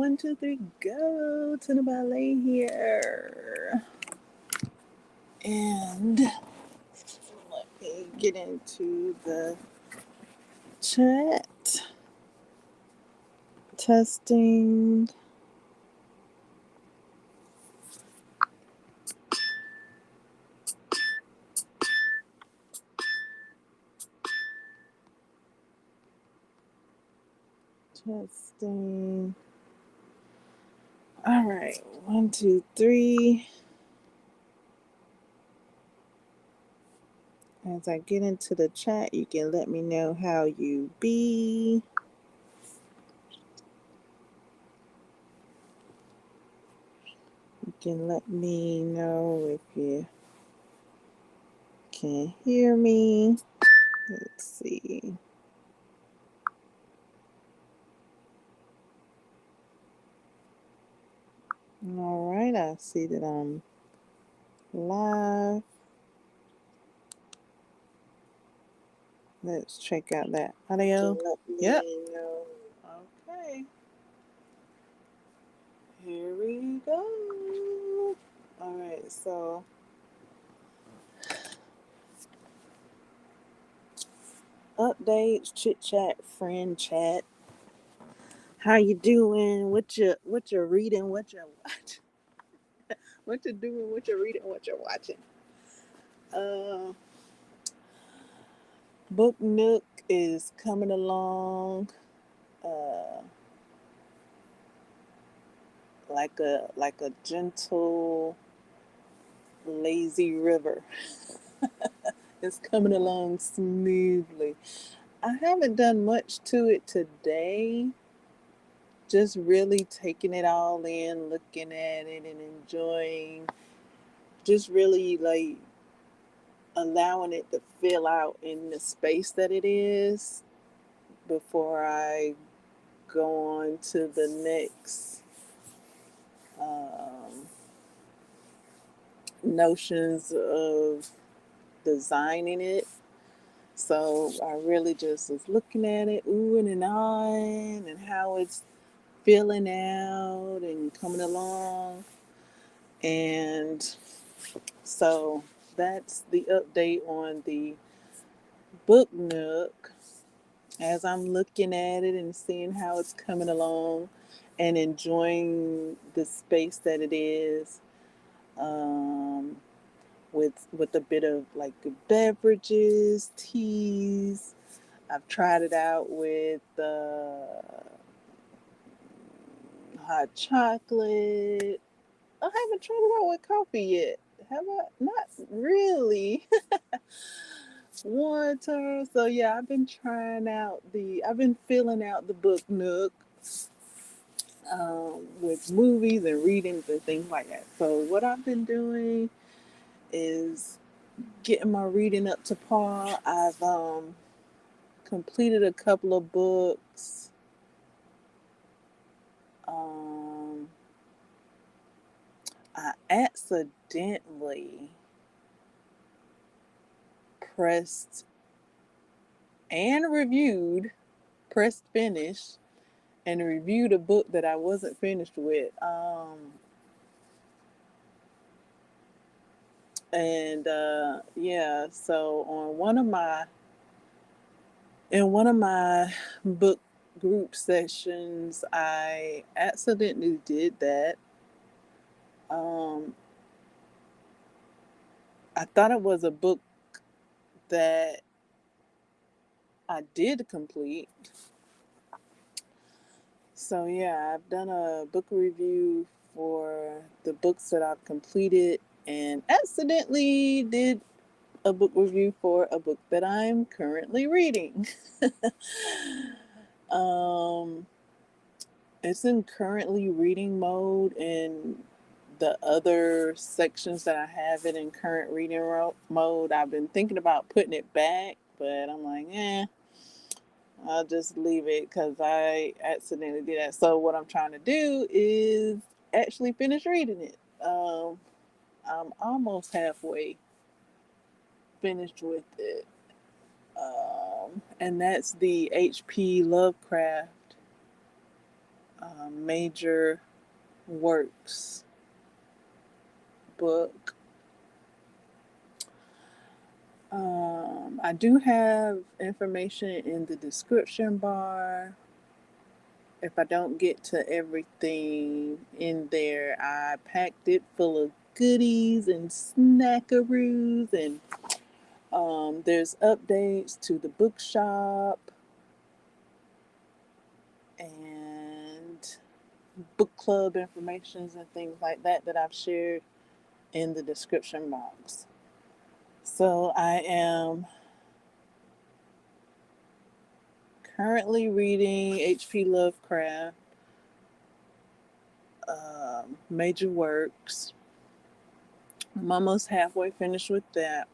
1, 2, 3, go to the ballet here. And let me get into the chat. Testing. Testing. All right. 1, 2, 3. As I get into the chat, you can let me know how you be. You can let me know if you can hear me. Let's see. All right, I see that I'm live. Let's check out that audio. Yep. Okay. Here we go. All right, so updates, chit chat, friend chat. How you doing? What you reading? What you watching? What you doing? What you reading? What you watching? Book Nook is coming along. Like a gentle, lazy river. It's coming along smoothly. I haven't done much to it today. Just really taking it all in, looking at it and enjoying. Just really like allowing it to fill out in the space that it is before I go on to the next notions of designing it. So I really just was looking at it, oohing and ahhing, and how it's filling out and coming along. And so that's the update on the Book Nook as I'm looking at it and seeing how it's coming along and enjoying the space that it is. With a bit of like beverages, teas. I've tried it out with hot chocolate. I haven't tried it out with coffee yet. Have I? Not really. Water. So yeah, I've been filling out the Book Nook with movies and readings and things like that. So what I've been doing is getting my reading up to par. I've completed a couple of books. I accidentally pressed finish and reviewed a book that I wasn't finished with. Yeah, so in one of my book group sessions, I accidentally did that. I thought it was a book that I did complete. So yeah, I've done a book review for the books that I've completed and accidentally did a book review for a book that I'm currently reading. It's in currently reading mode, and the other sections that I have it in current reading mode, I've been thinking about putting it back, but I'm like, I'll just leave it because I accidentally did that. So what I'm trying to do is actually finish reading it. I'm almost halfway finished with it. And that's the H.P. Lovecraft Major Works book. I do have information in the description bar. If I don't get to everything in there, I packed it full of goodies and snackaroos, and there's updates to the bookshop and book club informations and things like that that I've shared in the description box. So I am currently reading H.P. Lovecraft, Major Works. I'm almost halfway finished with that.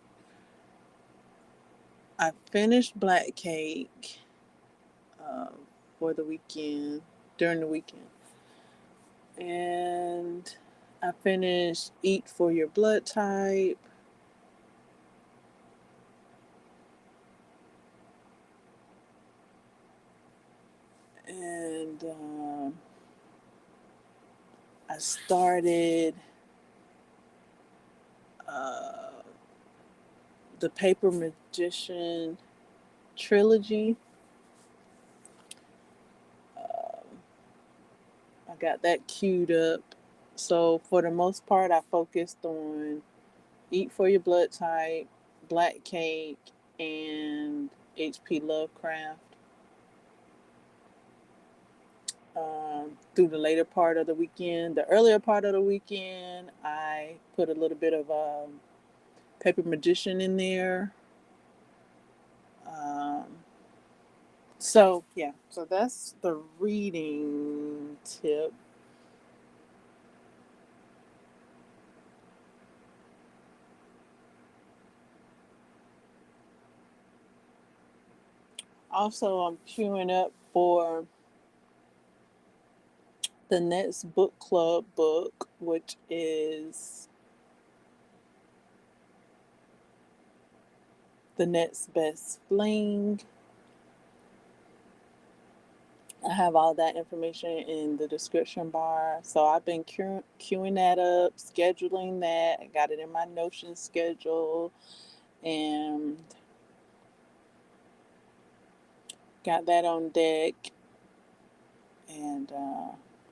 I finished Black Cake uh, for the weekend, during the weekend. And I finished Eat for Your Blood Type. And I started uh, the Paper Magician trilogy. I got that queued up. So for the most part, I focused on Eat for Your Blood Type, Black Cake, and H.P. Lovecraft. Through the later part of the weekend. The earlier part of the weekend, I put a little bit of Paper Magician in there. Um, so that's the reading tip. Also, I'm queuing up for the next book club book, which is The Next Best Fling. I have all that information in the description bar. So I've been queuing that up, scheduling that. I got it in my Notion schedule and got that on deck and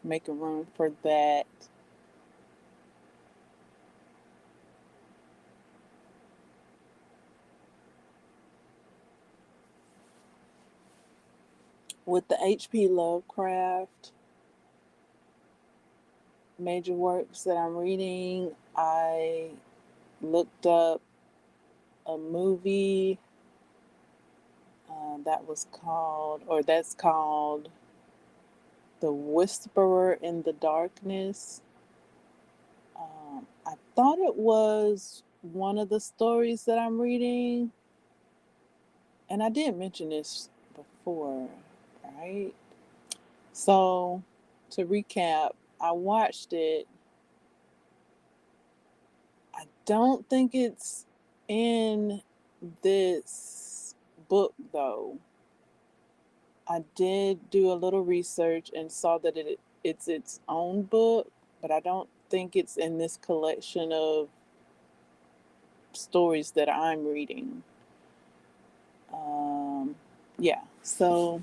making room for that. With the H.P. Lovecraft major works that I'm reading, I looked up a movie that's called The Whisperer in the Darkness. I thought it was one of the stories that I'm reading, and I did mention this before, right? So, to recap, I watched it. I don't think it's in this book, though. I did do a little research and saw that it's its own book, but I don't think it's in this collection of stories that I'm reading. Yeah, so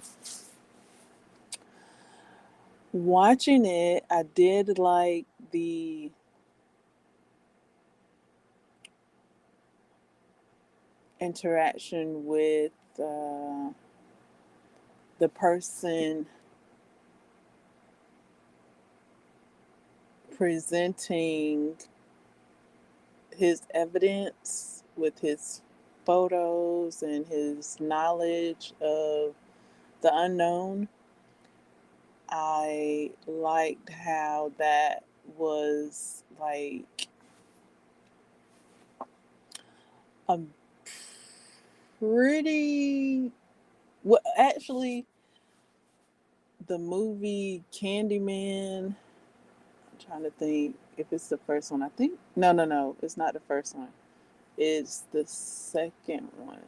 watching it, I did like the interaction with the person presenting his evidence with his photos and his knowledge of the unknown. I liked how that was like a pretty well, actually, the movie Candyman. I'm trying to think if it's the first one. I think no, it's not the first one. It's the second one.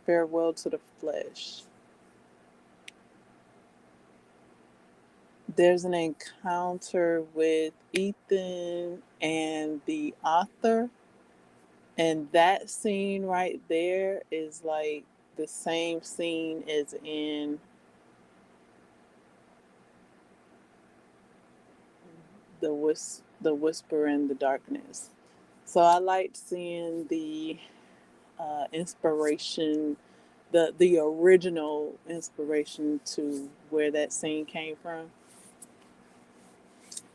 Farewell to the Flesh. there's an encounter with Ethan and the author, and that scene right there is like the same scene as in the whisper in the darkness. So I liked seeing the inspiration, the original inspiration to where that scene came from,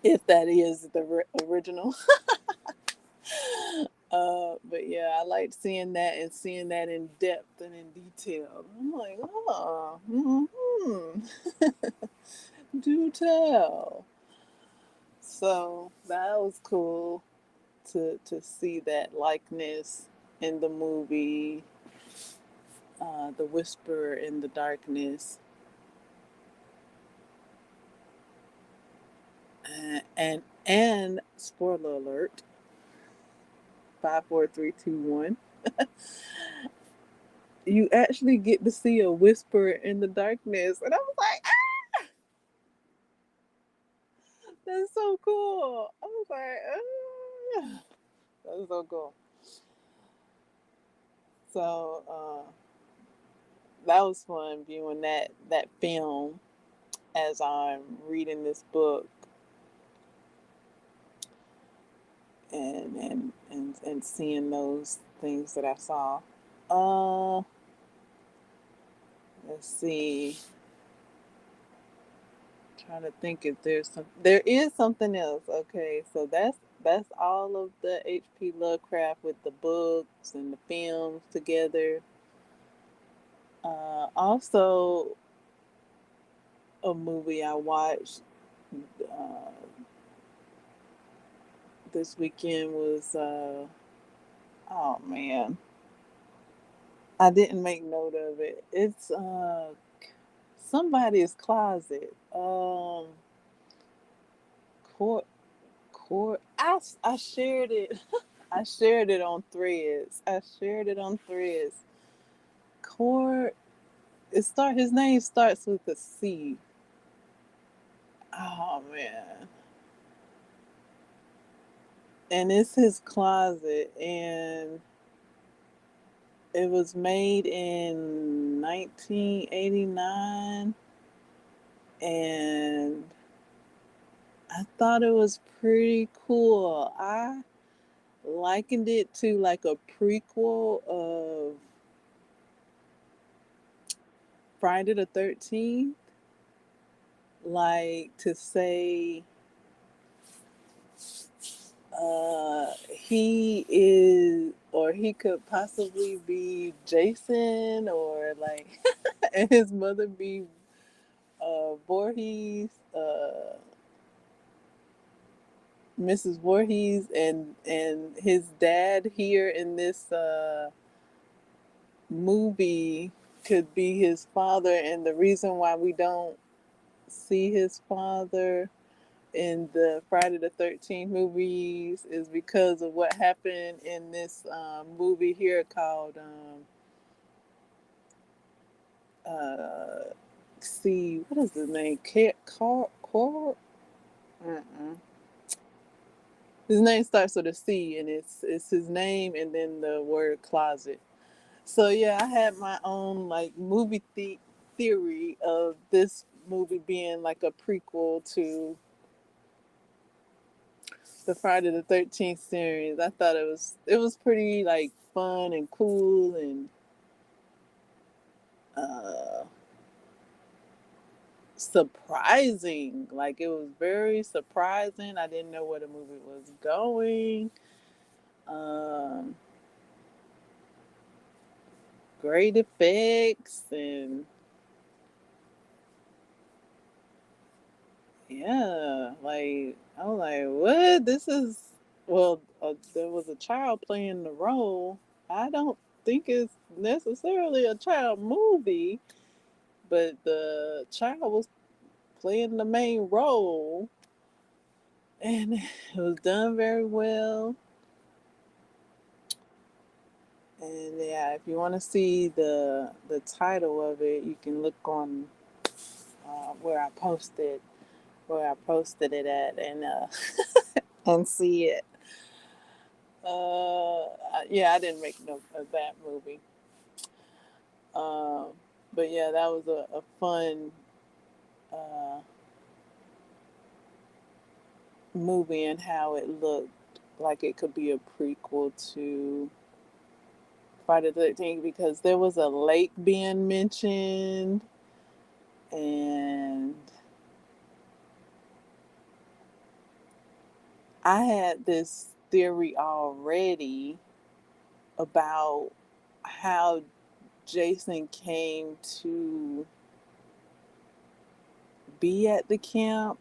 if that is the original. But yeah, I liked seeing that and seeing that in depth and in detail. I'm like, oh, do tell. So that was cool to see that likeness in the movie, The Whisper in the Darkness, and spoiler alert, 5 4 3 2 1. You actually get to see a whisper in the darkness, and I was like, ah, that's so cool. I was like, ah, that's so cool. So that was fun viewing that film as I'm reading this book, and seeing those things that I saw. Uh, let's see. Trying to think if there is something else. Okay, so that's all of the H.P. Lovecraft with the books and the films together. Also, a movie I watched uh, this weekend was oh man, I didn't make note of it. It's somebody's closet. Court court. I shared it. I shared it on Threads. Court. His name starts with a C. Oh man. And it's his closet, and it was made in 1989, and I thought it was pretty cool. I likened it to like a prequel of Friday the 13th, like to say he is, or he could possibly be Jason, or like, and his mother be Voorhees, Mrs. Voorhees, and his dad here in this movie could be his father, and the reason why we don't see his father in the Friday the 13th movies is because of what happened in this movie here called see, what is his name? Car. His name starts with a C, and it's his name and then the word closet. So yeah, I had my own like theory of this movie being like a prequel to the Friday the 13th series. I thought it was pretty like fun and cool, and uh surprising. Like it was very surprising. I didn't know where the movie was going. Um Great effects, and yeah, like I was like, what? This is, well, there was a child playing the role. I don't think it's necessarily a child movie, but the child was playing the main role, and it was done very well. And yeah, if you want to see the title of it, you can look on where I posted. where I posted it at and see it. Yeah, I didn't make note of that movie. Um, but yeah, that was a fun uh, movie, and how it looked like it could be a prequel to Friday the 13th, because there was a lake being mentioned, and I had this theory already about how Jason came to be at the camp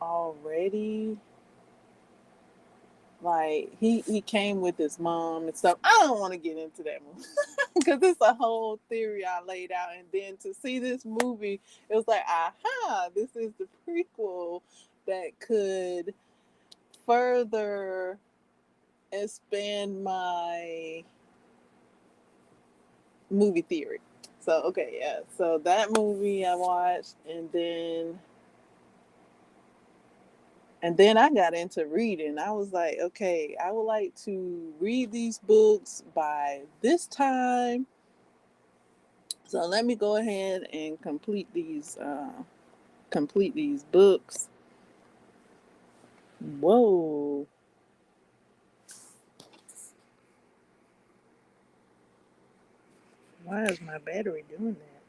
already. Like he came with his mom and stuff. I don't want to get into that movie because it's a whole theory I laid out, and then to see this movie, it was like, aha, this is the prequel that could further expand my movie theory. So okay, yeah. So that movie I watched, and then I got into reading. I was like, okay, I would like to read these books by this time. So let me go ahead and complete these books. Whoa. Why is my battery doing that?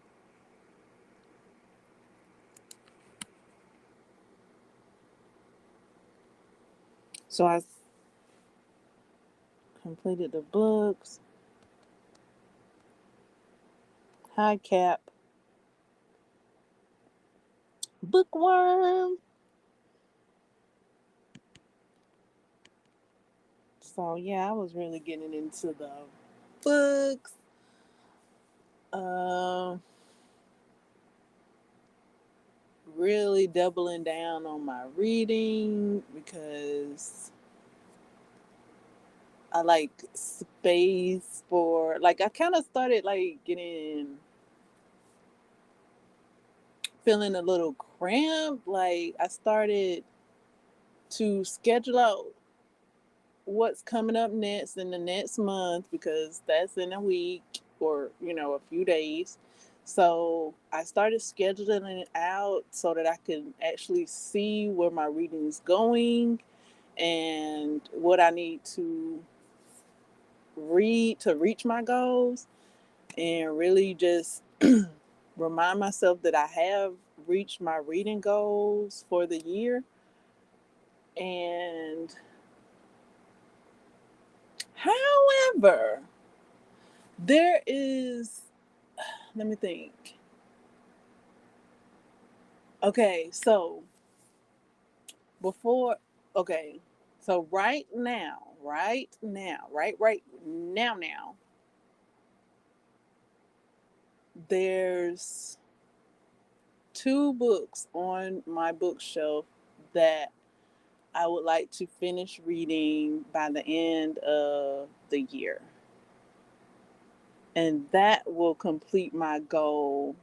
So I completed the books. Hi, Cap. Bookworm. So yeah, I was really getting into the books. Um, really doubling down on my reading because I like space for, like, I kind of started like getting feeling a little cramped. Like I started to schedule out what's coming up next in the next month, because that's in a week or a few days. So I started scheduling it out so that I could actually see where my reading is going and what I need to read to reach my goals, and really just remind myself that I have reached my reading goals for the year. And however, there is, let me think. Okay, so before, okay, so right now, there's two books on my bookshelf that I would like to finish reading by the end of the year. And that will complete my goal.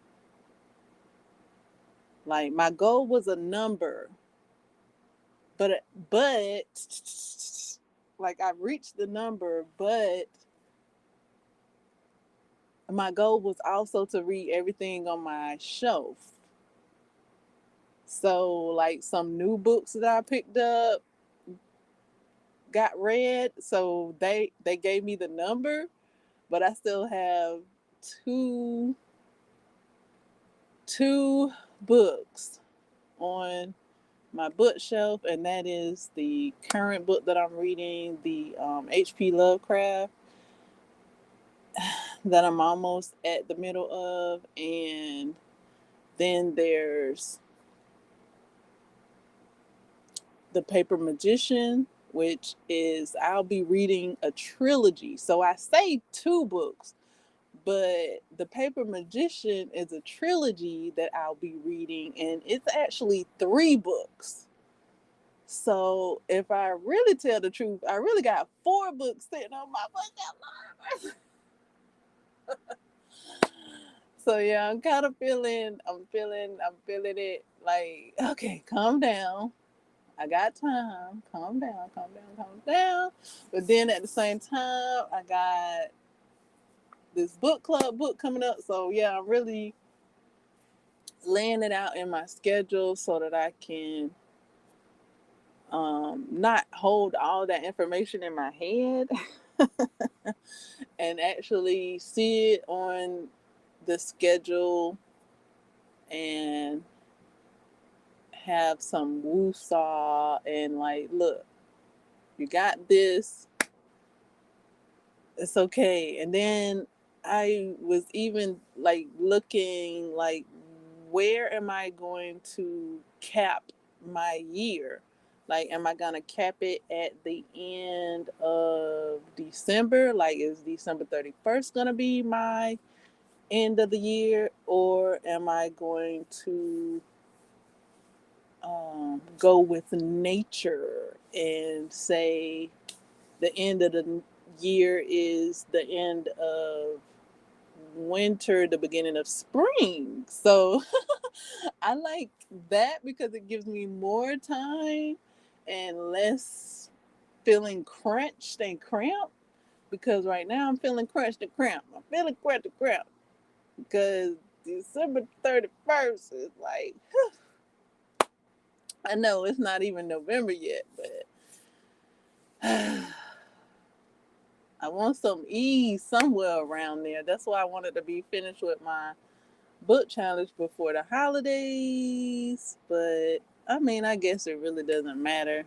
Like my goal was a number, but like I reached the number, but my goal was also to read everything on my shelf. So like some new books that I picked up got read, so they gave me the number, but I still have two two books on my bookshelf, and that is the current book that I'm reading, the H.P. Lovecraft, that I'm almost at the middle of, and then there's The Paper Magician, which is I'll be reading a trilogy. So I say two books, but The Paper Magician is a trilogy that I'll be reading, and it's actually three books. So if I really tell the truth, I really got four books sitting on my bookshelf. So yeah, I'm feeling it. Like, okay, calm down. I got time. Calm down, calm down, calm down. But then at the same time, I got this book club book coming up. So yeah, I'm really laying it out in my schedule so that I can not hold all that information in my head and actually see it on the schedule and have some woo-saw and like, look, you got this, it's okay. And then I was even like looking like, where am I going to cap my year? Like, am I gonna cap it at the end of December? Like, is December 31st gonna be my end of the year, or am I going to go with nature and say the end of the year is the end of winter, the beginning of spring? So I like that because it gives me more time and less feeling crunched and cramped. Because right now I'm feeling crunched and cramped. I'm feeling crunched and cramped because December 31st is like, I know it's not even November yet, but I want some ease somewhere around there. That's why I wanted to be finished with my book challenge before the holidays. But I mean, I guess it really doesn't matter.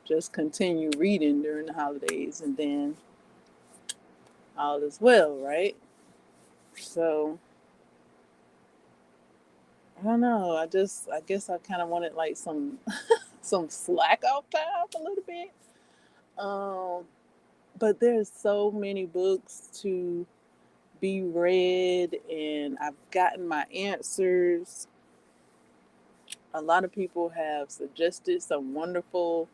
Just continue reading during the holidays and then all is well, right? So I don't know. I guess I kind of wanted like some slack off time a little bit. Um, but there's so many books to be read, and I've gotten my answers. A lot of people have suggested some wonderful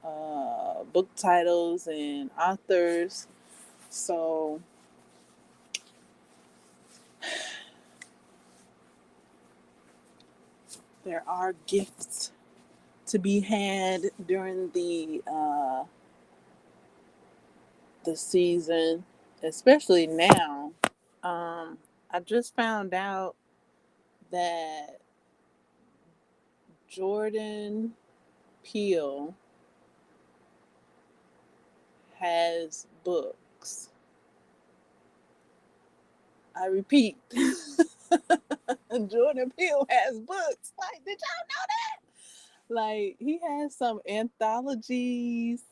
book titles and authors. So there are gifts to be had during the season, especially now. I just found out that Jordan Peele has books. I repeat, Jordan Peele has books. Like, did y'all know that? Like, he has some anthologies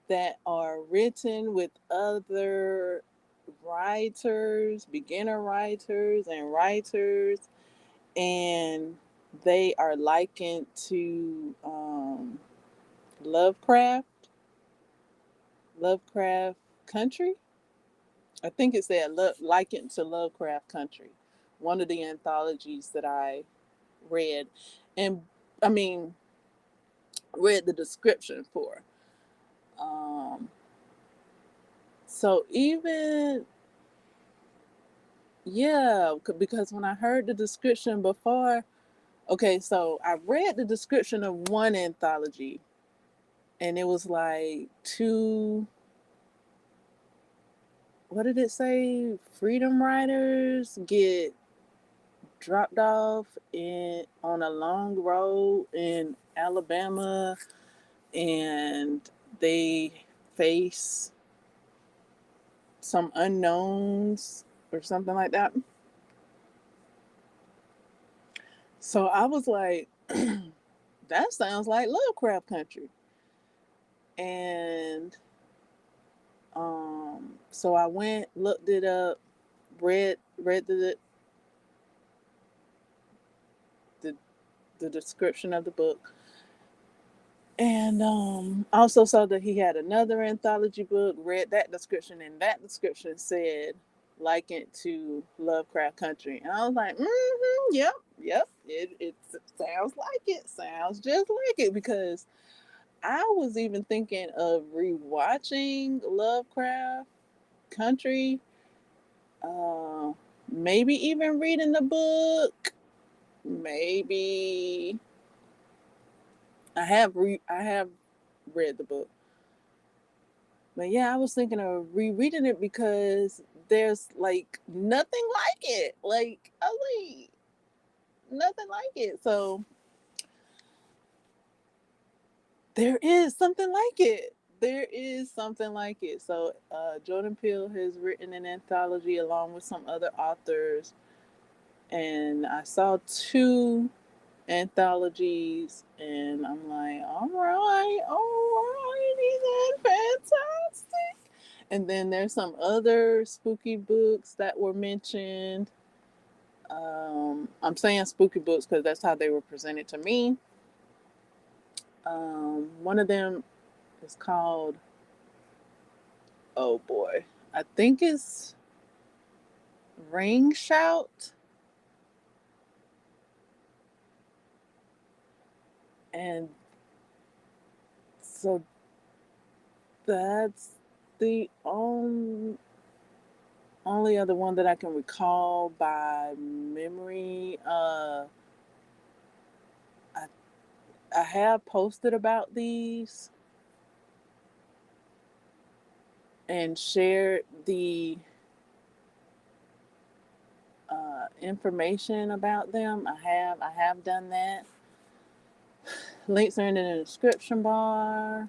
that are written with other writers, beginner writers, and writers, and they are likened to Lovecraft, Lovecraft Country. I think it said likened to Lovecraft Country, one of the anthologies that I read, and I mean read the description for. Um, so even yeah, because when I heard the description before, okay, so I read the description of one anthology, and it was like two. What did it say? Freedom riders get dropped off in on a long road in Alabama, and they face some unknowns or something like that. So I was like, that sounds like Lovecraft Country. And so I went, looked it up, read the, the description of the book, and also saw that he had another anthology book, read that description, and that description said likened to Lovecraft Country. And I was like, yep, it sounds like it. Sounds just like it. Because I was even thinking of rewatching Lovecraft Country, uh, maybe even reading the book maybe I have read the book. But yeah, I was thinking of rereading it because there's like nothing like it. Like I was like, nothing like it. So there is something like it. There is something like it. So Jordan Peele has written an anthology along with some other authors, and I saw two anthologies, and I'm like, all right, isn't that fantastic? And then there's some other spooky books that were mentioned. I'm saying spooky books because that's how they were presented to me. One of them is called, oh boy, I think it's Ring Shout. And so that's the only other one that I can recall by memory. I I have posted about these and shared the information about them. I have done that. Links are in the description bar,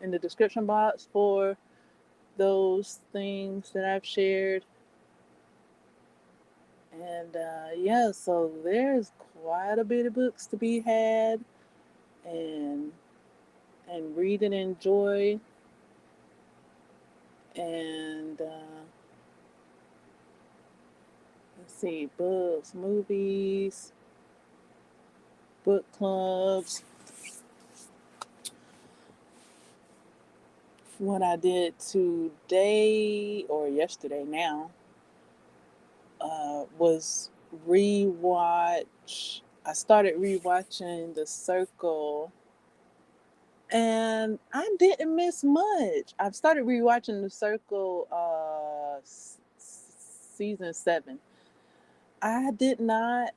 in the description box for those things that I've shared. And yeah, so there's quite a bit of books to be had, and read and enjoy. And let's see, books, movies, book clubs. What I did today or yesterday now was rewatch. I started rewatching The Circle, and I didn't miss much. I've started rewatching The Circle season 7. I did not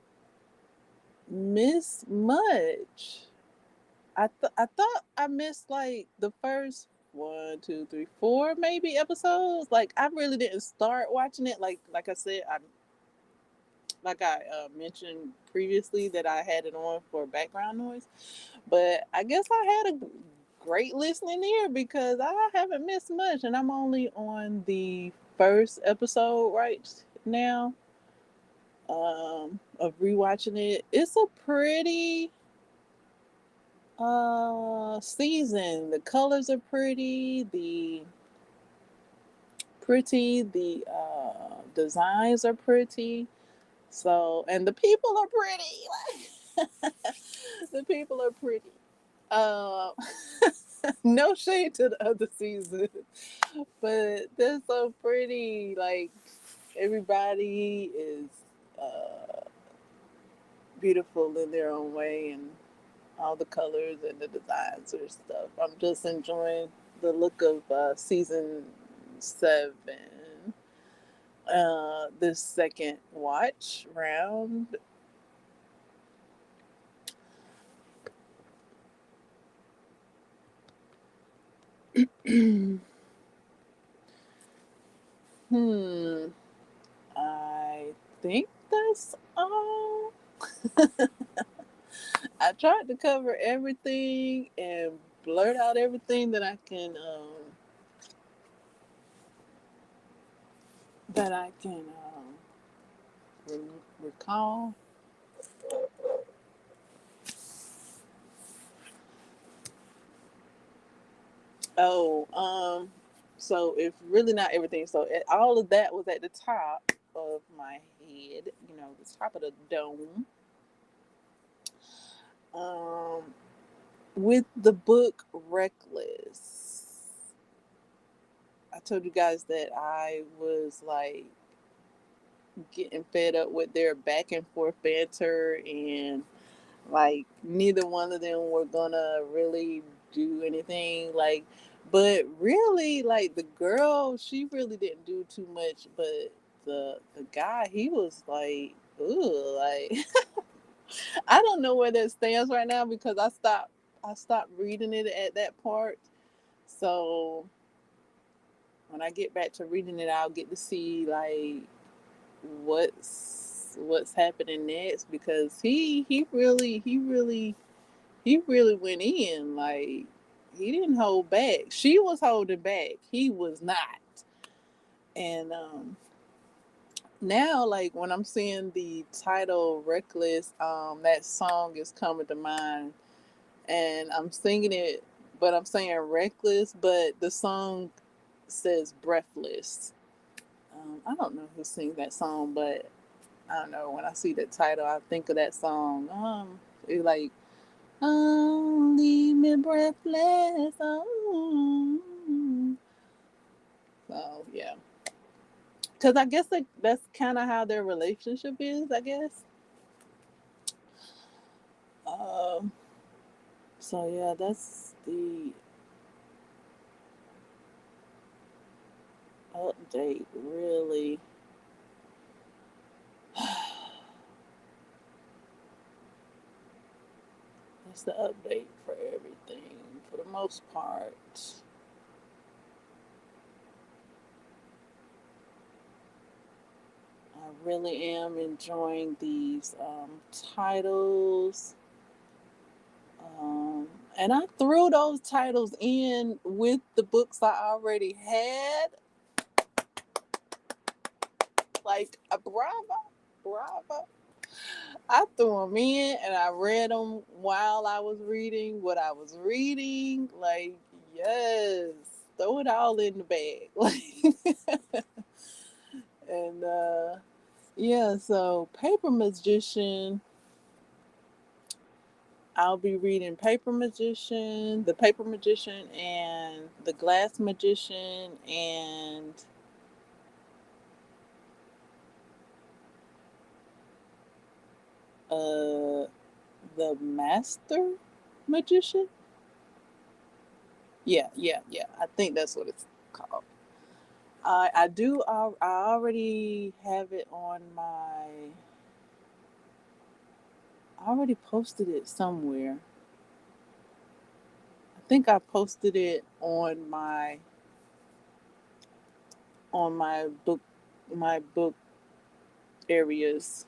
miss much. I thought I missed like the first one, two, three, four maybe episodes. Like I really didn't start watching it. Like I said, I mentioned previously that I had it on for background noise, but I guess I had a great listening ear because I haven't missed much, and I'm only on the first episode right now. Of rewatching it. It's a pretty season. The colors are the designs are pretty. So, and the people are pretty. The people are pretty. Uh, no shade to the other season, but they're so pretty. Like everybody is uh, beautiful in their own way, and all the colors and the designs or stuff. I'm just enjoying the look of season 7. This second watch round. Hmm. I think that's all. I tried to cover everything and blurt out everything that I can recall. Oh, so if really not everything, so all of that was at the top of my head, the top of the dome. Um, with the book Reckless, I told you guys that I was like getting fed up with their back and forth banter, and like neither one of them were gonna really do anything. Like, but really, like the girl, she really didn't do too much. But the guy, he was like, ooh, like I don't know where that stands right now because I stopped reading it at that part. So when I get back to reading it, I'll get to see like what's happening next because he really went in. Like he didn't hold back. She was holding back. He was not. And now like when I'm seeing the title Reckless, that song is coming to mind and I'm singing it, but I'm saying reckless, but the song says breathless. I don't know who sings that song, but I don't know. When I see the title, I think of that song. It's like, oh, leave me breathless. Oh. So yeah, because I guess that's kind of how their relationship is. I guess. Um. So yeah, that's the update. Really. That's the update for everything for the most part. I really am enjoying these titles. Um, and I threw those titles in with the books I already had. Like, bravo, bravo. I threw them in and I read them while I was reading what I was reading. Like, yes, throw it all in the bag. Like, and yeah, so Paper Magician. I'll be reading Paper Magician, The Paper Magician, and The Glass Magician, and uh, The Master Magician. Yeah, yeah, yeah. I think that's what it's called. I do. I already have it on my. I already posted it somewhere. I think I posted it on my book areas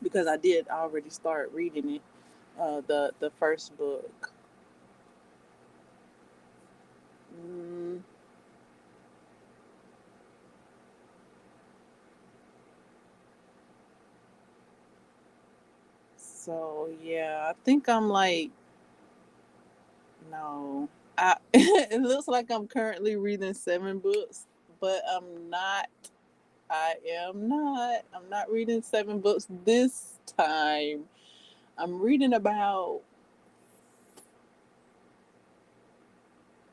because I did already start reading it. The first book. Mm, so yeah, I think I'm like no. It looks like I'm currently reading 7 books, but I'm not. I am not. I'm not reading 7 books this time. I'm reading about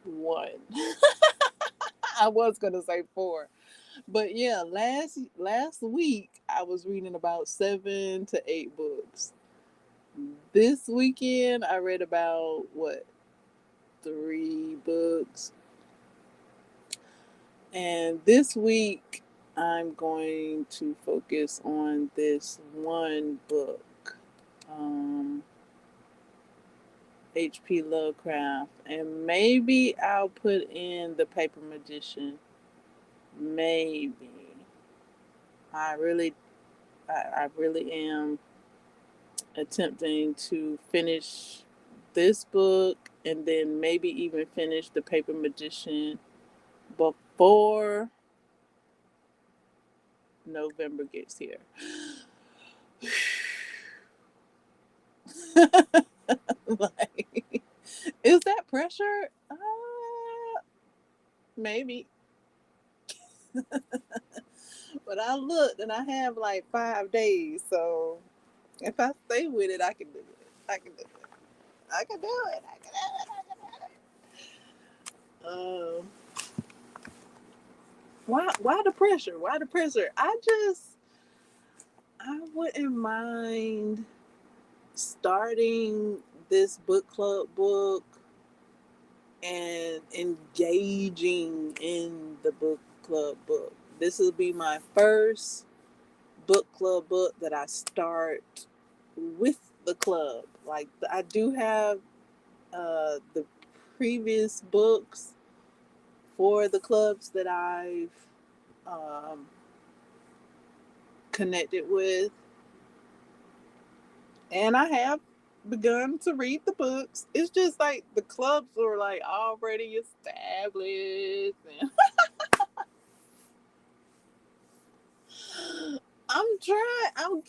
one. I was gonna say 4, but yeah, last week I was reading about 7 to 8 books. This weekend I read about what 3 books, and this week I'm going to focus on this one book. Um, H.P. Lovecraft, and maybe I'll put in the Paper Magician. Maybe I really, I really am attempting to finish this book, and then maybe even finish the Paper Magician before November gets here. Like, is that pressure? Maybe. But I looked and I have like 5 days, so if I stay with it, I can do it. I can do it. I can do it. I can do it. I can do it. Why the pressure? Why the pressure? I wouldn't mind starting this book club book and engaging in the book club book. This will be my first book club book that I start with the club. Like I do have the previous books for the clubs that I've um, connected with, and I have begun to read the books. It's just like the clubs are like already established, and I'm trying.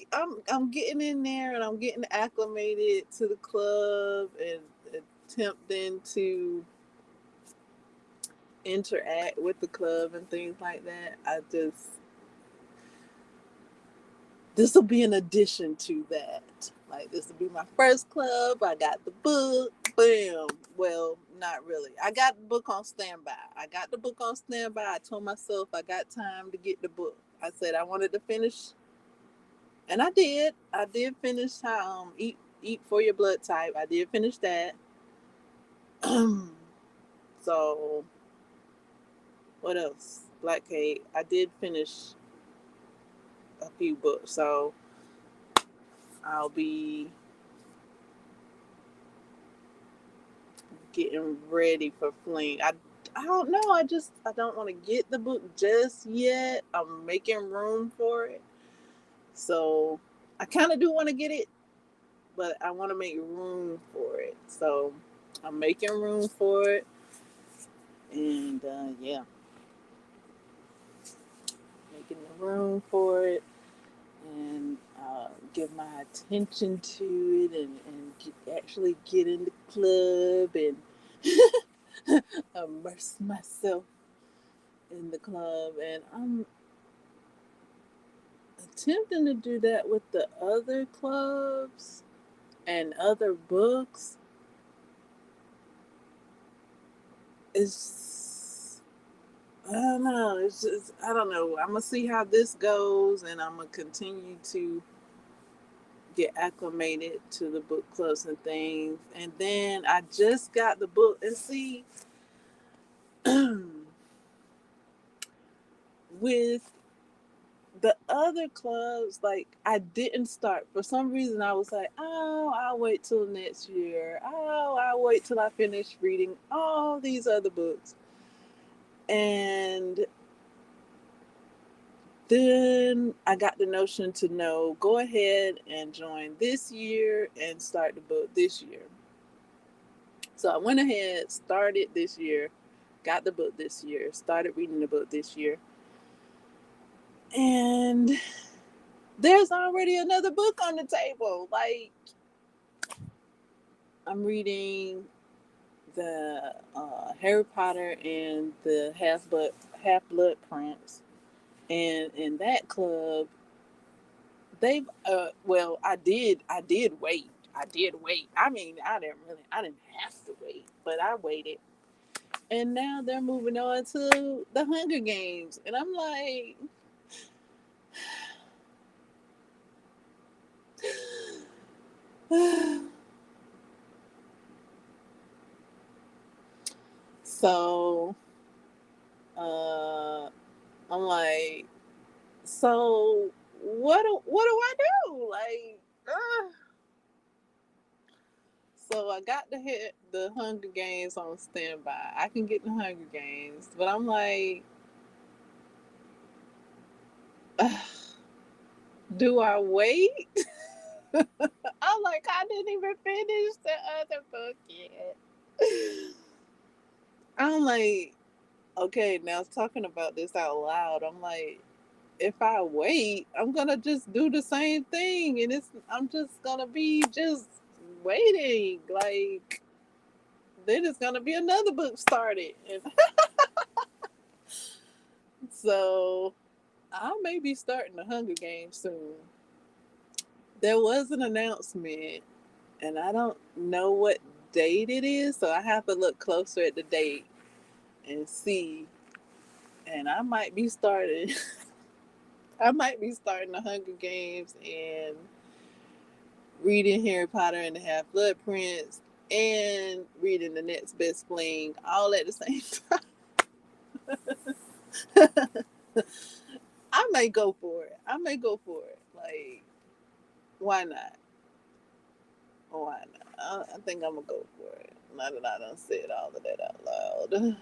I'm getting in there, and I'm getting acclimated to the club, and attempting to interact with the club and things like that. This will be an addition to that. Like, this will be my first club. I got the book. Bam. Well, not really. I got the book on standby. I told myself I got time to get the book. I said I wanted to finish, and I did. I did finish Eat for Your Blood Type. I did finish that. So, what else? Black Cake. I did finish a few books. So, I'll be getting ready for Fling. I don't know. I don't want to get the book just yet. I'm making room for it. So I kind of do want to get it, but I want to make room for it. So I'm making room for it. And yeah, making the room for it, and give my attention to it, and actually get in the club and immerse myself in the club. And I'm attempting to do that with the other clubs and other books. It's, I don't know. It's just, I don't know. I'm gonna see how this goes, and I'm gonna continue to get acclimated to the book clubs and things. And then I just got the book, and see, with the other clubs, like, I didn't start. For some reason, I was like, oh, I'll wait till next year. Oh, I'll wait till I finish reading all these other books. And then I got the notion to know, go ahead and join this year and start the book this year. So I went ahead, started this year, got the book this year, started reading the book this year. And there's already another book on the table. Like, I'm reading the Harry Potter and the Half Blood Prince, and in that club, they've well, I did wait. I mean, I didn't have to wait, but I waited, and now they're moving on to the Hunger Games, and I'm like. So, I'm like, so what do I do? Like, so I got to hit the Hunger Games on standby. I can get the Hunger Games, but I'm like, do I wait? I'm like, I didn't even finish the other book yet. I'm like, okay, now talking about this out loud, I'm like, if I wait, I'm gonna just do the same thing, and I'm just gonna be just waiting. Like, then it's gonna be another book started, and so I may be starting the Hunger Games soon. There was an announcement, and I don't know what date it is, so I have to look closer at the date and see. And I might be starting. I might be starting the Hunger Games and reading Harry Potter and the Half Blood Prince and reading the next best fling all at the same time. I may go for it. Like, why not? Why not? I think I'm gonna go for it. Now that I done said all of that out loud.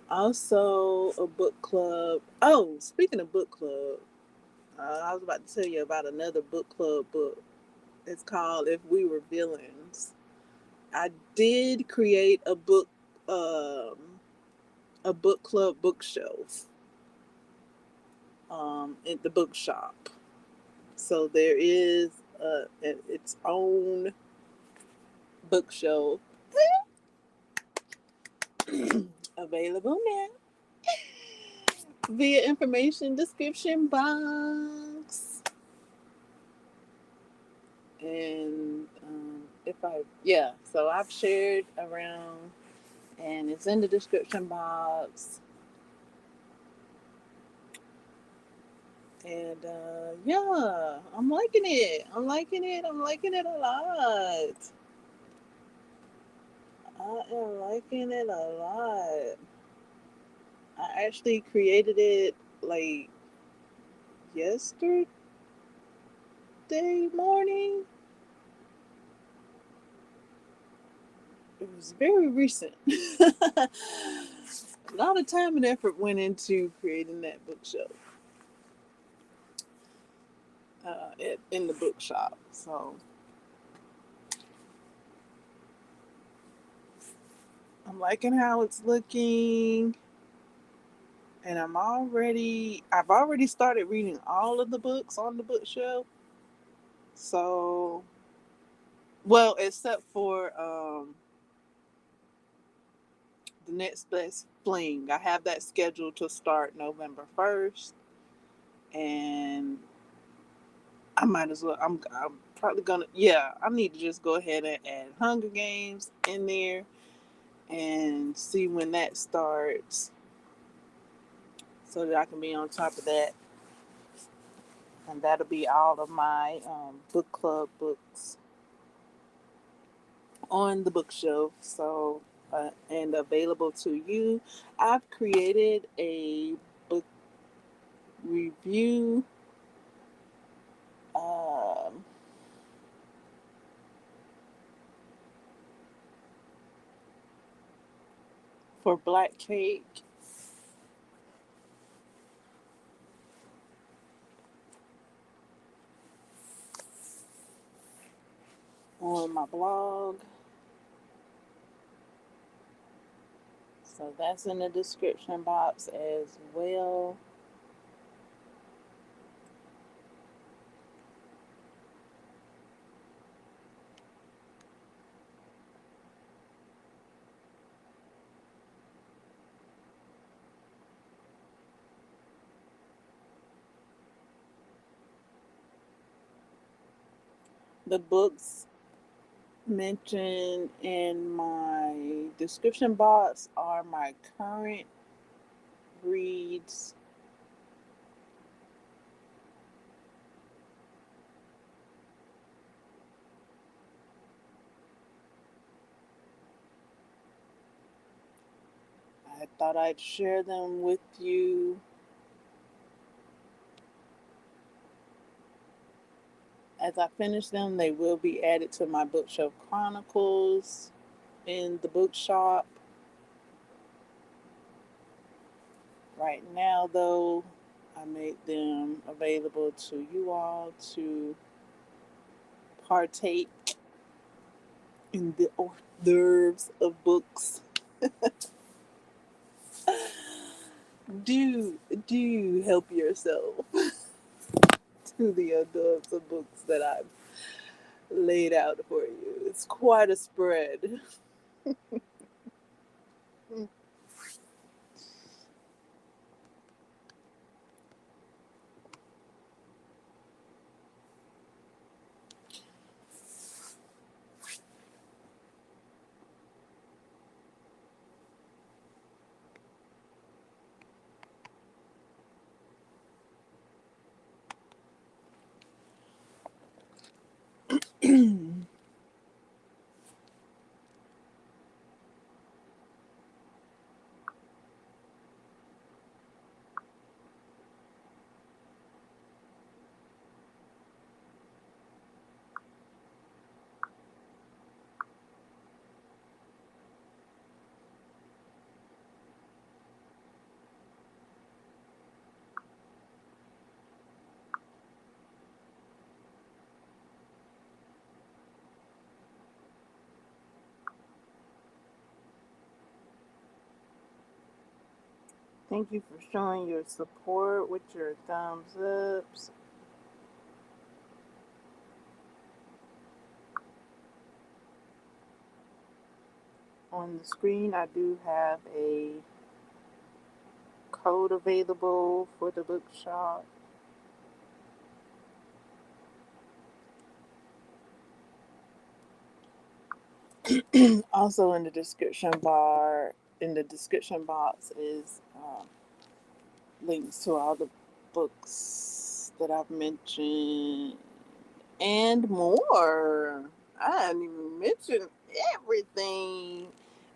Also a book club. Oh, speaking of book club, I was about to tell you about another book club book. It's called If We Were Villains. I did create um, a book club bookshelf, at the bookshop. So there is its own bookshelf available now via information description box. And if I, yeah, so I've shared around and it's in the description box. And yeah, I'm liking it. I'm liking it. I'm liking it a lot. I am liking it a lot. I actually created it like yesterday morning. It was very recent. A lot of time and effort went into creating that bookshelf in the bookshop. So I'm liking how it's looking. And I've already started reading all of the books on the bookshelf. So, well, except for the next best fling. I have that scheduled to start November 1st. And I might as well, I'm probably gonna, yeah, I need to just go ahead and add Hunger Games in there and see when that starts so that I can be on top of that. And that'll be all of my book club books on the bookshelf. So, and available to you. I've created a book review um, for Black Cake on my blog. So that's in the description box as well. The books mentioned in my description box are my current reads. I thought I'd share them with you. As I finish them, they will be added to my Bookshelf Chronicles in the bookshop. Right now, though, I made them available to you all to partake in the hors d'oeuvres of books. do do help yourself to the hors d'oeuvres of books that I've laid out for you. It's quite a spread. Thank you for showing your support with your thumbs ups. On the screen, I do have a code available for the bookshop. Also, in the description box is links to all the books that I've mentioned and more. I didn't even mention everything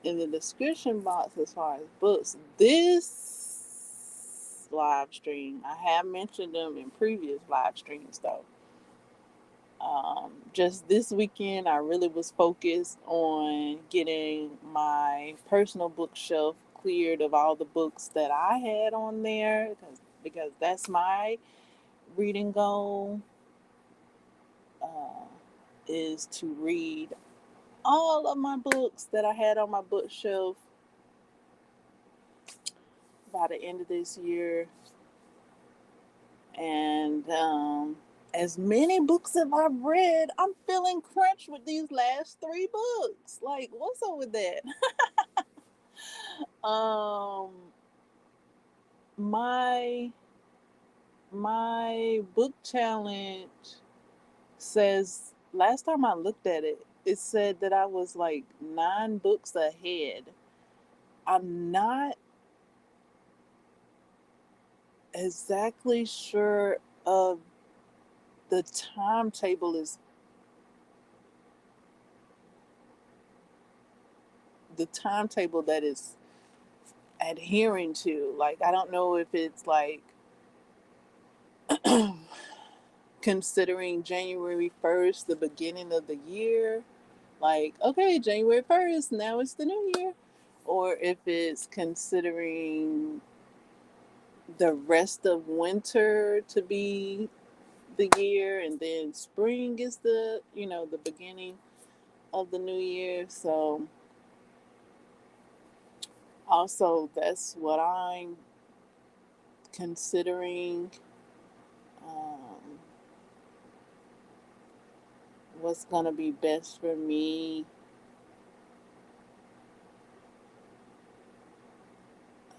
in the description box as far as books. This live stream, I have mentioned them in previous live streams though. Just this weekend, I really was focused on getting my personal bookshelf cleared of all the books that I had on there because that's my reading goal, uh, is to read all of my books that I had on my bookshelf by the end of this year. And as many books as I've read, I'm feeling crunched with these last 3 books. Like, what's up with that? um, my my book challenge says, last time I looked at it, it said that I was like 9 books ahead. I'm not exactly sure of the timetable is the timetable that is adhering to. Like, I don't know if it's like considering January 1st the beginning of the year, like, okay, January 1st, now it's the new year, or if it's considering the rest of winter to be the year and then spring is the beginning of the new year. So also that's what I'm considering. um, what's going to be best for me.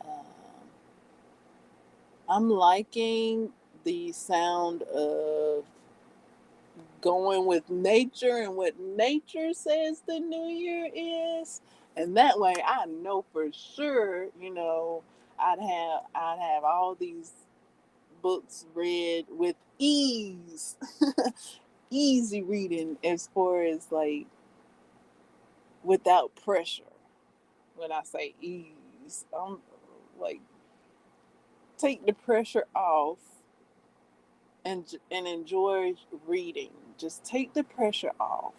um, I'm liking the sound of going with nature and what nature says the new year is, and that way I know for sure, I'd have all these books read with ease. Easy reading, as far as like without pressure. When I say ease, I'm like, take the pressure off and enjoy reading. Just take the pressure off.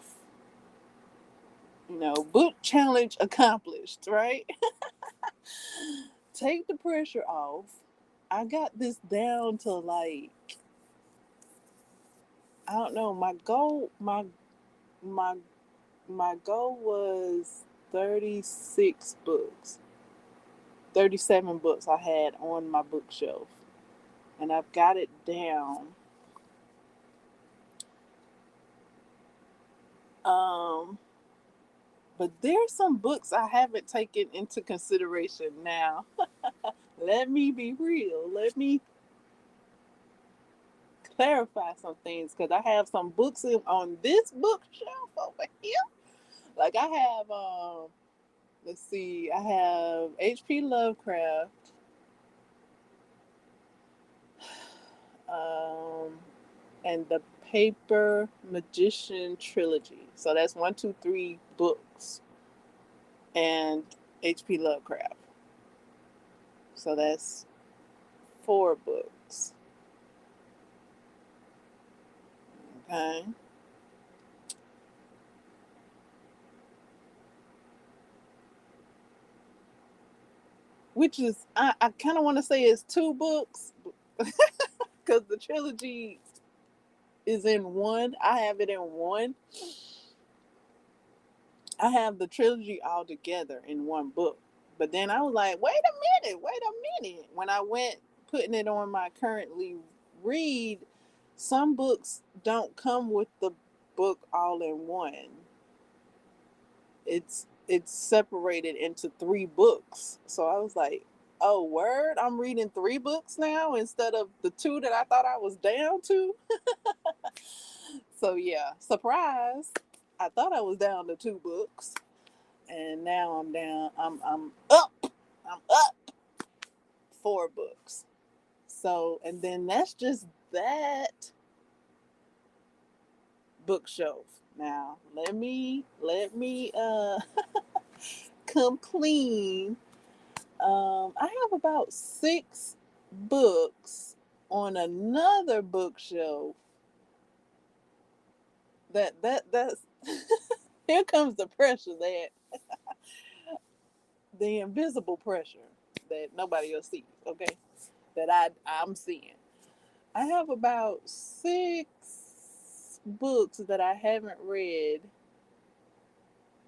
Book challenge accomplished, right? Take the pressure off. I got this down to like, I don't know, my goal was 36 books. 37 books I had on my bookshelf. And I've got it down. Um but there's some books I haven't taken into consideration now. Let me be real. Let me clarify some things, because I have some books on this bookshelf over here. Like, I have, let's see, I have H.P. Lovecraft, um, and the Paper Magician trilogy. So that's 1, 2, 3 books, and H.P. Lovecraft. So that's 4 books. Okay. Which is, I kind of want to say it's 2 books, because the trilogy is in one. I have it in one. I have the trilogy all together in one book, But then I was like, wait a minute. When I went putting it on my currently read, some books don't come with the book all in one. It's separated into three books. So I was like, oh word, I'm reading three books now instead of the two that I thought I was down to. So yeah, surprise. I thought I was down to two books, and now I'm down. I'm up. I'm up four books. So, and then that's just that bookshelf. Now, let me come clean. I have about six books on another bookshelf. That's here comes the pressure, that the invisible pressure that nobody else sees. Okay, that I'm seeing. I have about six books that I haven't read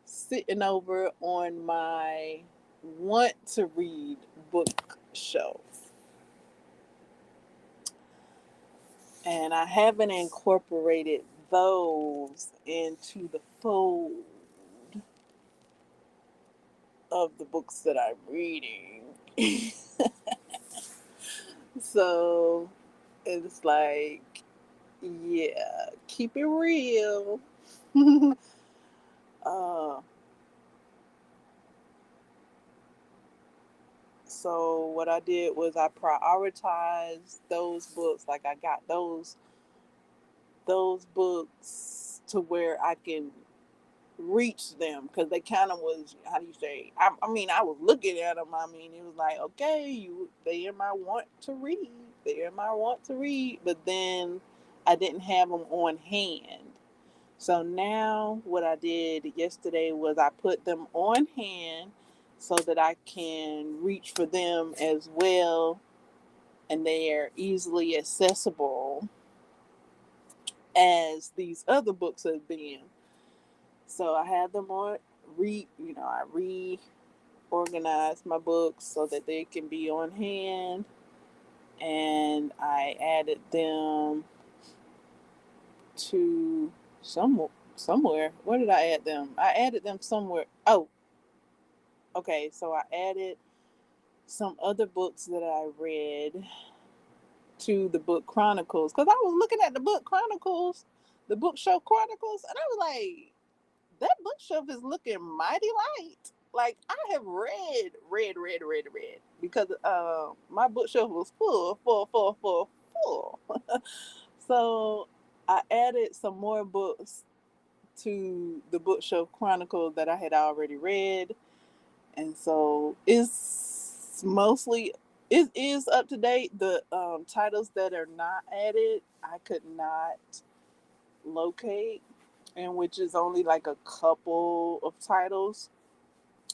sitting over on my want to read bookshelf. And I haven't incorporated those into the fold of the books that I'm reading. So it's like, yeah, keep it real. uh, so what I did was I prioritized those books. Like I got those books to where I can reach them, because they kind of was, how do you say, I mean, I was looking at them. I mean, it was like, okay, they in my want to read, but then I didn't have them on hand. So now what I did yesterday was I put them on hand so that I can reach for them as well, and they are easily accessible as these other books have been. So I had them on I reorganized my books so that they can be on hand, and I added them to somewhere. Where did I add them? I added them somewhere. Oh, okay. So I added some other books that I read to the book chronicles, because I was looking at the book chronicles, the bookshelf chronicles, and I was like, that bookshelf is looking mighty light. Like I have read, because my bookshelf was full. So I added some more books to the bookshelf chronicle that I had already read, and so it is up to date. The titles that are not added, I could not locate, and which is only like a couple of titles.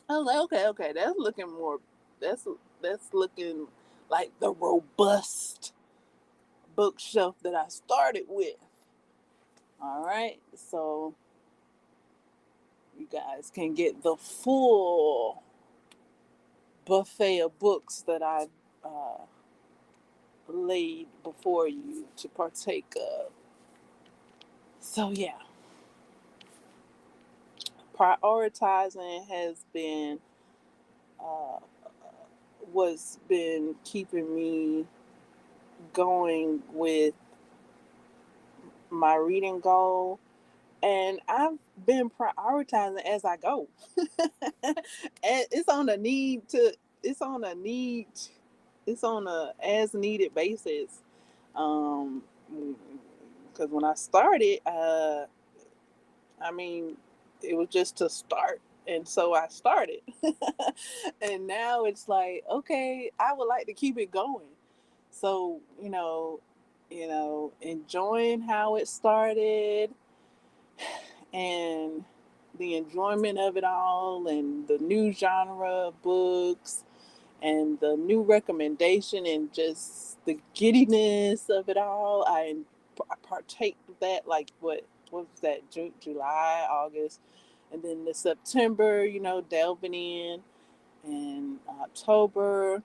I was like, okay, that's looking more. That's that's looking like the robust bookshelf that I started with. All right, so you guys can get the full buffet of books that I uh, laid before you to partake of. So yeah, prioritizing has been uh, what's been keeping me going with my reading goal, and I've been prioritizing as I go. And it's on a need to it's on a need it's on a as needed basis. Um because when I started, I mean, it was just to start, and so I started. And now it's like, okay, I would like to keep it going. So, enjoying how it started, and the enjoyment of it all, and the new genre of books, and the new recommendation, and just the giddiness of it all. I partake of that, like what was that, July, August, and then the September, delving in, in October,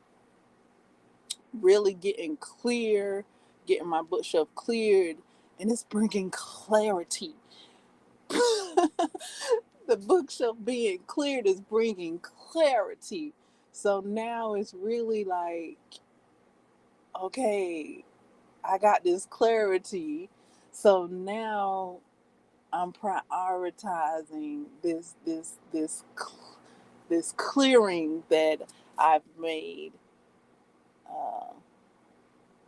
really getting clear, getting my bookshelf cleared, and it's bringing clarity. The bookshelf being cleared is bringing clarity. So now it's really like, okay, I got this clarity. So now I'm prioritizing this clearing that I've made, uh,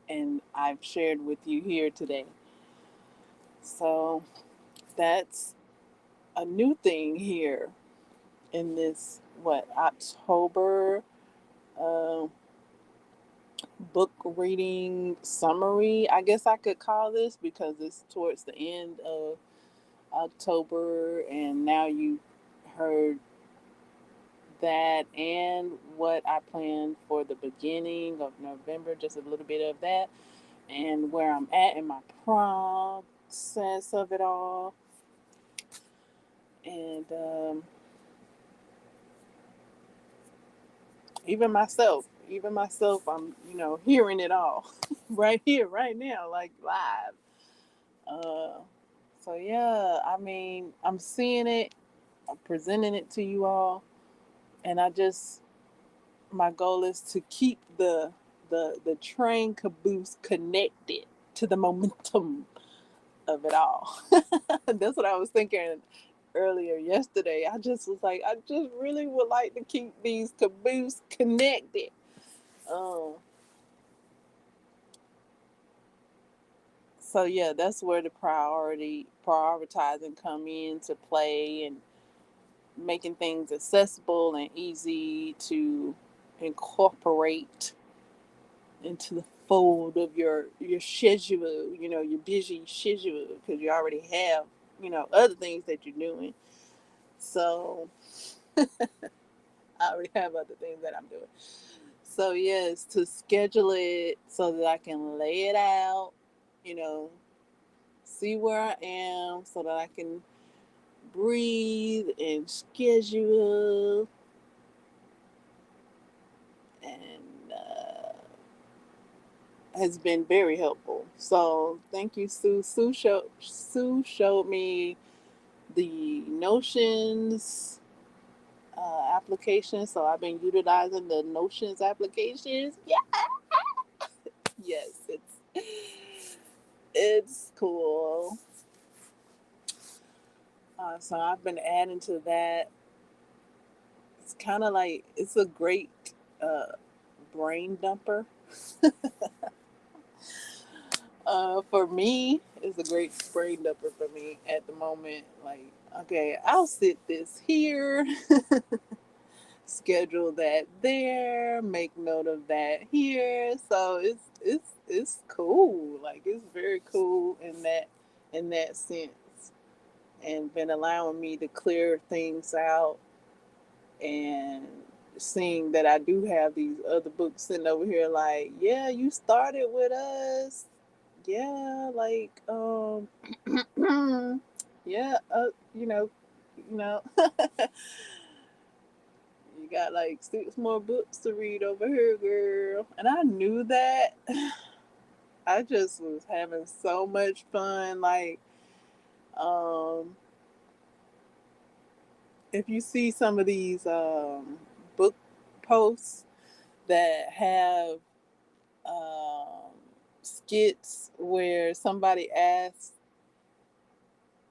and I've shared with you here today. So that's a new thing here in this October uh, book reading summary. I guess I could call this, because it's towards the end of October, and now you heard that and what I planned for the beginning of November, just a little bit of that, and where I'm at in my process of it all. And even myself, I'm, hearing it all right here, right now, like live. Uh, so yeah, I mean, I'm seeing it, I'm presenting it to you all, and my goal is to keep the train caboose connected to the momentum of it all. That's what I was thinking earlier yesterday. I just was like, I just really would like to keep these caboose connected. Um, so yeah, that's where the prioritizing come into play, and making things accessible and easy to incorporate into the fold of your schedule, your busy schedule, because you already have, other things that you're doing. So I already have other things that I'm doing. So yes, to schedule it so that I can lay it out, you know, see where I am, so that I can breathe and schedule, and has been very helpful. So thank you, Sue. Sue showed me the Notions application, so I've been utilizing the Notions applications. Yeah, yes, it's cool. So I've been adding to that. It's kind of like, it's a great uh, brain dumper. For me, it's a great brain dumper for me at the moment. Like, okay, I'll sit this here, schedule that there, make note of that here. So it's cool. Like, it's very cool in that sense, and been allowing me to clear things out, and seeing that I do have these other books sitting over here. Like, yeah, you started with us. Yeah, like yeah, you know. You got like 6 more books to read over here, girl. And I knew that. I just was having so much fun. Like, um, if you see some of these book posts that have um, skits where somebody asks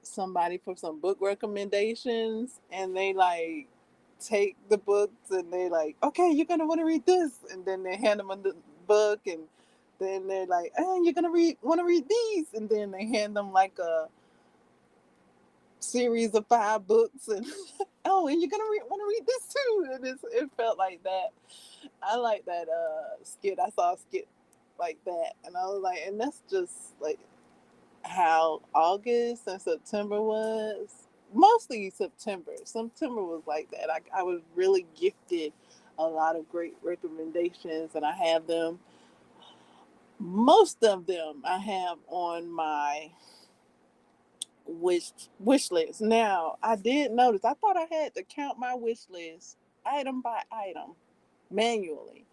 somebody for some book recommendations, and they like take the books, and they like, okay, you're gonna want to read this, and then they hand them the book, and then they're like, oh, you're gonna want to read these, and then they hand them like a series of 5 books, and oh, and you're gonna want to read this too, and it felt like that. I like that skit. I saw a skit like that, and I was like, and that's just like how August and September was. Mostly September. September was like that. I was really gifted a lot of great recommendations, and I have them. Most of them I have on my wish wish list. Now, I did notice. I thought I had to count my wish list. item by item manually.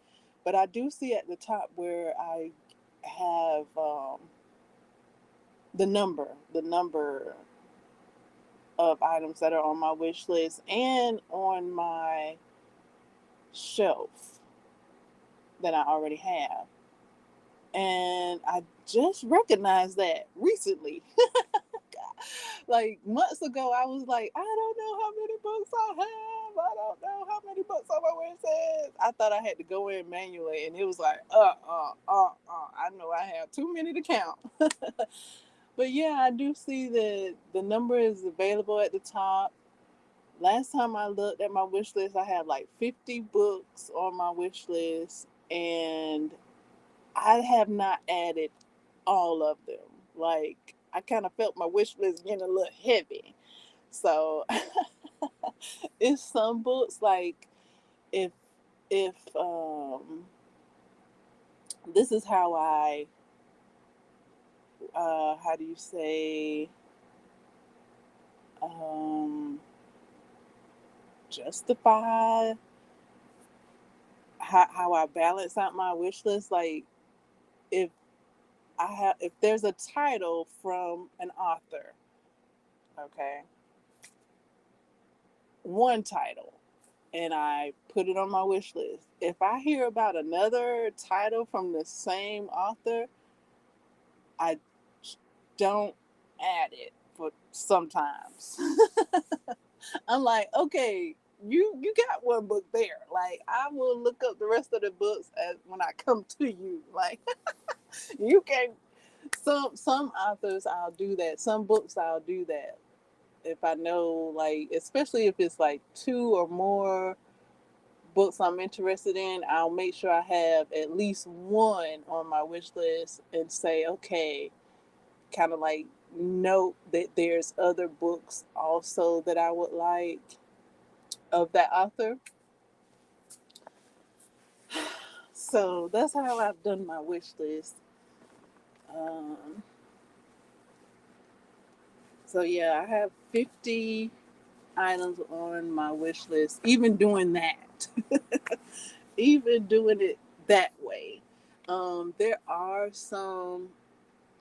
But I do see at the top where I have the number of items that are on my wish list and on my shelf that I already have. And I just recognized that recently. Like months ago, I was like, I don't know how many books I have. I don't know how many books on my wish list. I thought I had to go in manually, and it was like, I know I have too many to count. But yeah, I do see that the number is available at the top. Last time I looked at my wish list, I had like 50 books on my wish list, and I have not added all of them. Like, I kind of felt my wish list getting a little heavy. So it's some books like if if this is how I how do you say um justify how I balance out my wish list. Like if if there's a title from an author, okay, one title, and I put it on my wish list. If I hear about another title from the same author, I don't add it for sometimes. I'm like, okay, you got one book there. Like I will look up the rest of the books as when I come to you. Like you can some authors I'll do that. Some books I'll do that. If I know like especially if it's like two or more books I'm interested in, I'll make sure I have at least one on my wish list and say, okay, kind of like note that there's other books also that I would like of that author. So that's how I've done my wish list. Um, so yeah, I have 50 items on my wish list. Even doing that, even doing it that way. There are some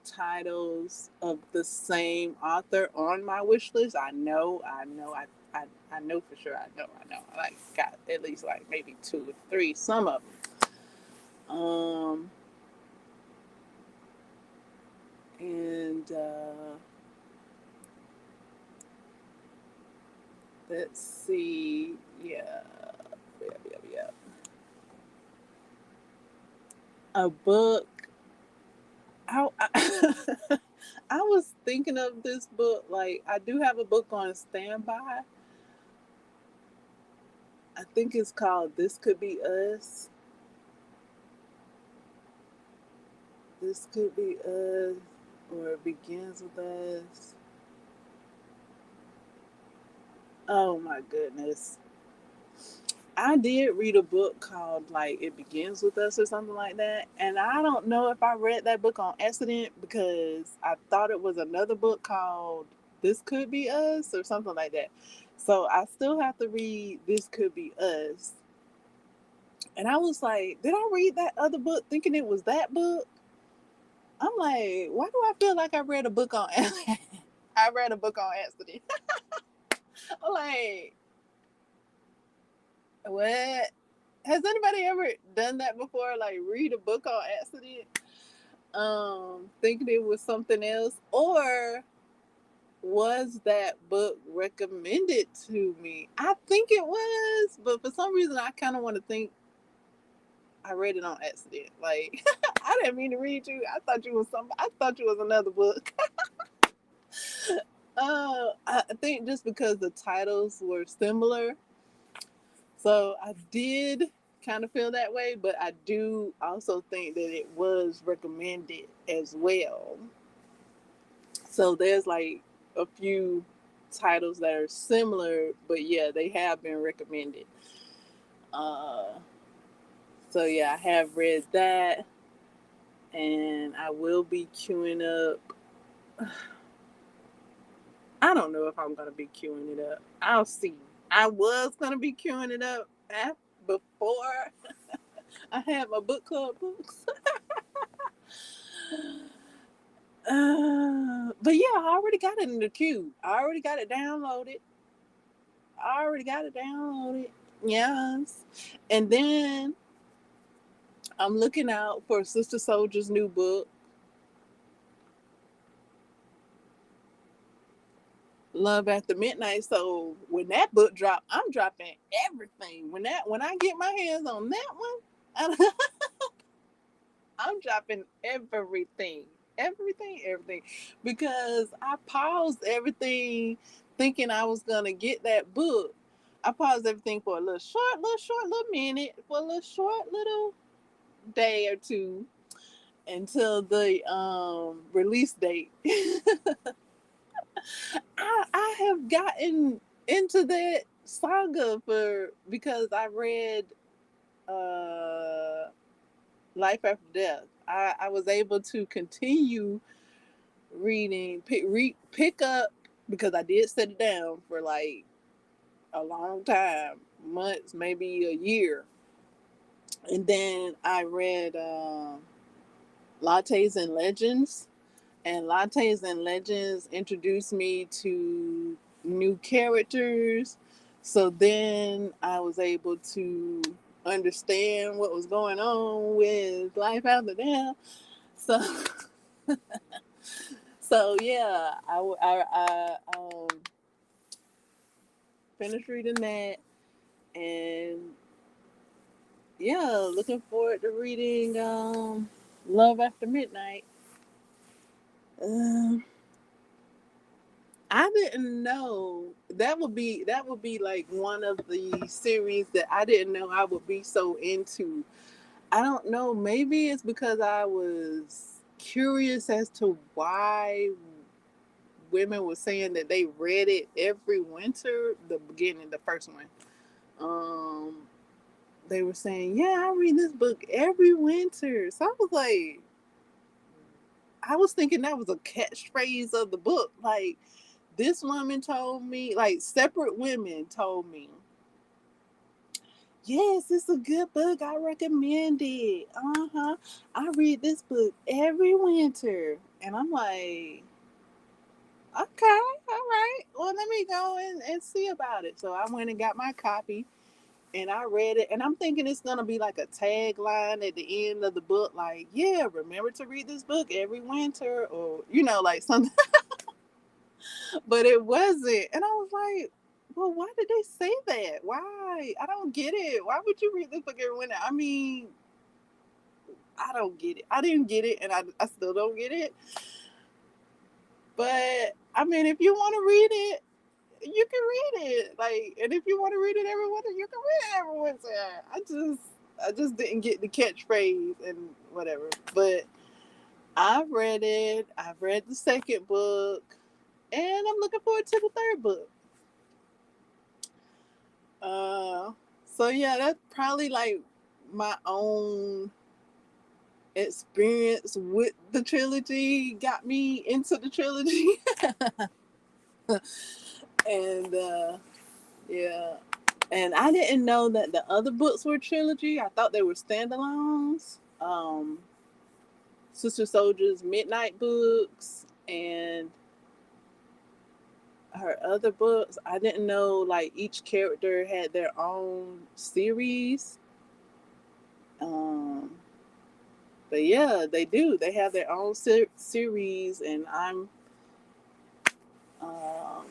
titles of the same author on my wish list. I know for sure. I know. I like got at least like maybe two or three, some of them. And let's see. Yeah, yeah. A book. I, I was thinking of this book. Like I do have a book on standby. I think it's called "This Could Be Us." This could be us, or it begins with us. Oh my goodness. I did read a book called like It Begins With Us or something like that. And I don't know if I read that book on accident because I thought it was another book called This Could Be Us or something like that. So I still have to read This Could Be Us. And I was like, did I read that other book thinking it was that book? I'm like, why do I feel like I read a book on I read a book on accident. I'm like, what? Has anybody ever done that before? Like read a book on accident, thinking it was something else, or was that book recommended to me? I think it was, but for some reason, I kind of want to think I read it on accident. Like I didn't mean to read you. I thought you was some. I thought you was another book. I think just because the titles were similar, so I did kind of feel that way, but I do also think that it was recommended as well. So there's like a few titles that are similar, but yeah, they have been recommended. Uh, so yeah, I have read that, and I will be queuing up. I don't know if I'm gonna be queuing it up. I'll see. I was gonna be queuing it up before I had my book club books. But yeah, I already got it in the queue. I already got it downloaded. I already got it downloaded. Yes. And then I'm looking out for Sister Soldier's new book, Love After Midnight. So when that book drop, I'm dropping everything. When I get my hands on that one, I'm dropping everything. Everything. Because I paused everything thinking I was gonna get that book. I paused everything for a little minute, for a little short little day or two until the release date. I have gotten into that saga for because I read uh Life After Death. I was able to continue reading, pick up because I did set it down for like a long time, months, maybe a year, and then I read Lattes and Legends, and Lattes and Legends introduced me to new characters. So then I was able to understand what was going on with Life After Death. So so yeah, I finished reading that, and yeah, looking forward to reading Love After Midnight. Um, I didn't know that would be like one of the series that I didn't know I would be so into. I don't know, maybe it's because I was curious as to why women were saying that they read it every winter, the beginning, the first one. Um they were saying, "Yeah, I read this book every winter." So I was like, I was thinking that was a catchphrase of the book. Like, this woman told me, like, separate women told me, "Yes, it's a good book. I recommend it. Uh-huh. I read this book every winter." And I'm like, "Okay, all right. Well, let me go and see about it." So I went and got my copy and I read it, and I'm thinking it's gonna be like a tagline at the end of the book, like, "Yeah, remember to read this book every winter," or like something. But it wasn't, and I was like, "Well, why did they say that? Why? I don't get it. Why would you read this book every winter?" I mean, I don't get it. I didn't get it, and I still don't get it. But I mean, if you want to read it, you can read it. Like, and if you want to read it every winter, you can read it every winter. I just didn't get the catchphrase and whatever. But I've read it. I've read the second book, and I'm looking forward to the third book. Uh, so yeah, that's probably like my own experience with the trilogy got me into the trilogy. And yeah, and I didn't know that the other books were trilogy. I thought they were standalones. Sister Soldier's Midnight books and her other books. I didn't know like each character had their own series. Um, but yeah, they do. They have their own series, and I'm um,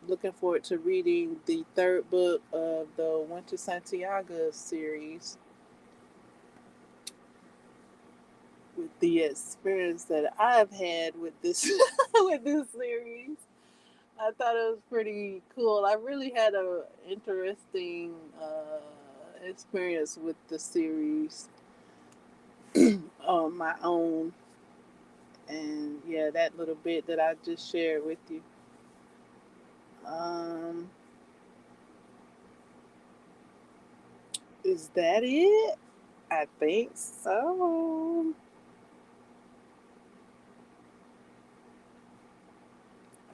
looking forward to reading the third book of the Winter Santiago series with the experience that I've had with this with this series. I thought it was pretty cool. I really had a interesting experience with the series on my own, and yeah, that little bit that I just shared with you. Um, is that it? I think so.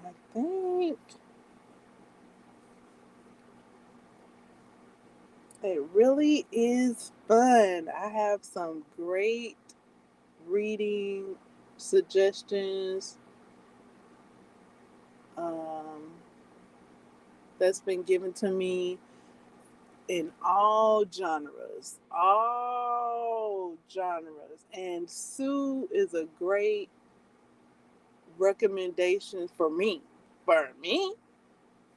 I think. It really is fun. I have some great reading suggestions um, that's been given to me in all genres, all genres. And Sue is a great recommendation for me. For me,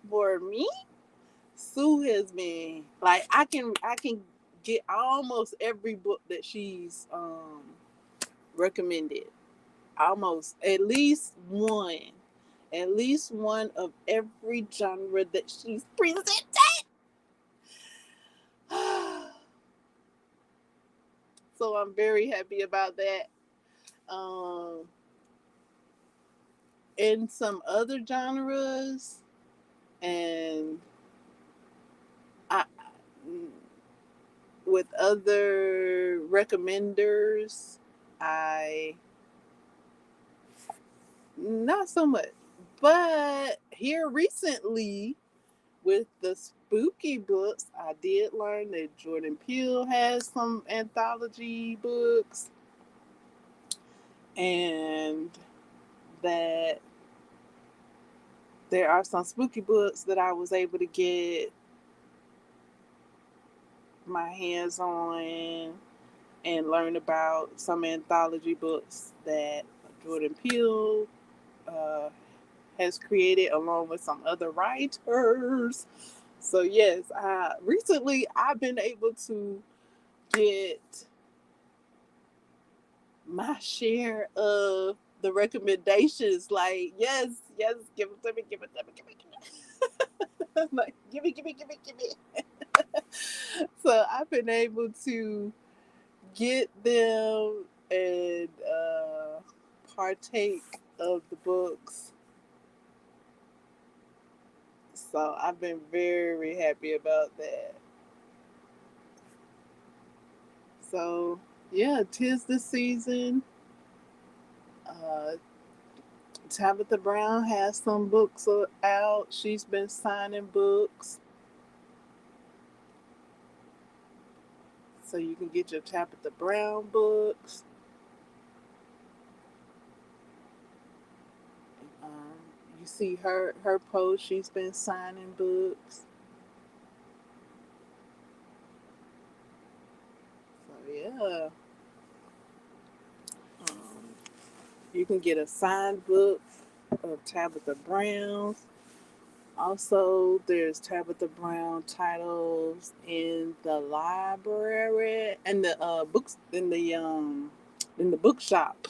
for me, Sue has been like I can get almost every book that she's recommended. Almost at least one of every genre that she's presented. So I'm very happy about that. Um, in some other genres, and I, with other recommenders, I not so much. But here recently, with the spooky books, I did learn that Jordan Peele has some anthology books, and that there are some spooky books that I was able to get my hands on and learn about some anthology books that Jordan Peele uh, has created along with some other writers. So yes, recently I've been able to get my share of the recommendations. Like, yes, yes, give it to me, give it to me, give it to me. Like, give me, give me, give me, give me. So I've been able to get them and partake of the books. So I've been very happy about that. So yeah, 'tis the season. Uh, Tabitha Brown has some books out. She's been signing books. So you can get your Tabitha Brown books. Um, you see her post. She's been signing books. So yeah, um, you can get a signed book of Tabitha Brown's. Also, there's Tabitha Brown titles in the library and the books in the bookshop.